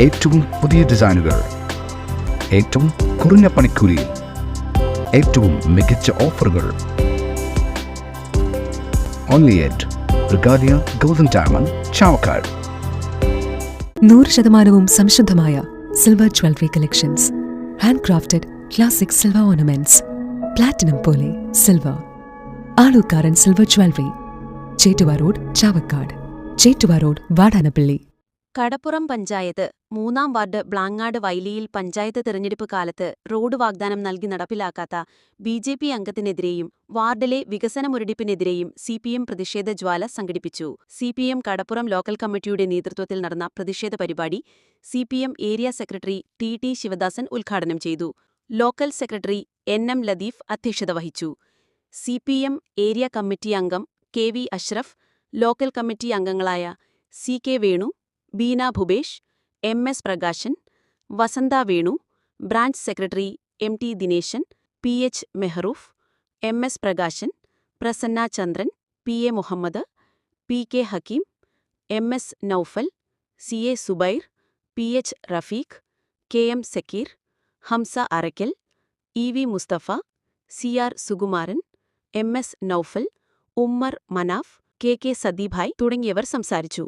ഏറ്റവും പുതിയ ഡിസൈനുകൾ, ഏറ്റവും കുറഞ്ഞ പണിക്കൂലി, ഏറ്റവും മികച്ച ഓഫറുകൾ. Only at Regalia Golden Diamond, Chawakad. 100% സംശുദ്ധമായ silver jewellery collections. Hand crafted classic silver ornaments. Platinum പോലെ silver. Alukkaran silver jewellery. Chettuva road, Chavakkad. Chettuva road, Vadanappally. Kadappuram panchayat 3-ാം വാർഡ് ബ്ലാങ്ങാട് വൈലിയിൽ പഞ്ചായത്ത് തെരഞ്ഞെടുപ്പ് കാലത്ത് റോഡ് വാഗ്ദാനം നൽകി നടപ്പിലാക്കാത്ത ബിജെപി അംഗത്തിനെതിരെയും വാർഡിലെ വികസനമുരടിപ്പിനെതിരെയും സിപിഎം പ്രതിഷേധ ജ്വാല സംഘടിപ്പിച്ചു. സിപിഎം കടപ്പുറം ലോക്കൽ കമ്മിറ്റിയുടെ നേതൃത്വത്തിൽ നടന്ന പ്രതിഷേധ പരിപാടി CPM area secretary T Sivadasan ഉദ്ഘാടനം ചെയ്തു. ലോക്കൽ സെക്രട്ടറി എൻ ലതീഫ് അധ്യക്ഷത വഹിച്ചു. സിപിഎം ഏരിയ കമ്മിറ്റി അംഗം കെ.വി. അഷ്റഫ്, ലോക്കൽ കമ്മിറ്റി അംഗങ്ങളായ CK. Venu, Beena Bhupesh, MS. Prakashan, Vasantha Venu, branch secretary MT. Dineshan, PH. Mehroof, MS. Prakashan, Prasanna Chandran, PA. Muhammad, PK. Hakkim, MS. Noufal, CA. Subair, PH. Rafeeq, KM. Sakkir, Hamza Arakkal, EV. Musthafa, CR. Sukumaran, MS. Noufal, Ummer Manaf, KK. Sadeebhai തുടങ്ങിയവർ സംസാരിച്ചു.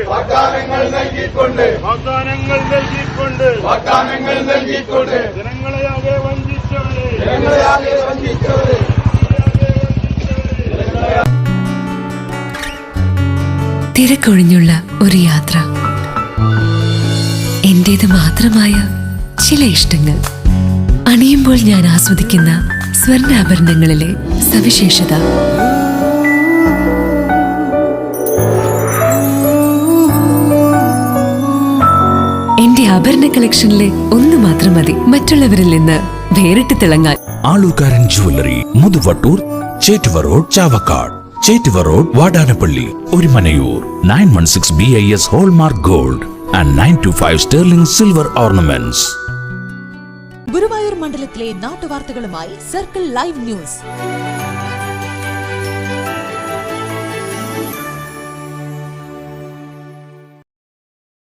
വാഗ്ദാനങ്ങൾ നൽകിക്കൊണ്ട് ജനങ്ങളെയാകെ വഞ്ചിച്ചവരെ തിരക്കൊഴിഞ്ഞുള്ള ഒരു യാത്ര. എന്റേത് മാത്രമായ ചില ഇഷ്ടങ്ങൾ. അണിയുമ്പോൾ ഞാൻ ആസ്വദിക്കുന്ന സ്വർണ്ണാഭരണങ്ങളിലെ സവിശേഷത. എന്റെ ആഭരണ കളക്ഷനിലെ ഒന്ന് മാത്രം മതി മറ്റുള്ളവരിൽ നിന്ന് വേറിട്ട് തിളങ്ങാൻ. Alukkaran jewellery, Muthuvattur, Chettuva road, Chavakkad. Chettuva road, Vadanappally, Orumanayur. 916 BIS hallmark gold and 925 sterling silver ornaments. Guruvayur മണ്ഡലത്തിലെ നാട്ടുവാർത്തകളുമായി സർക്കിൾ ലൈവ് ന്യൂസ്.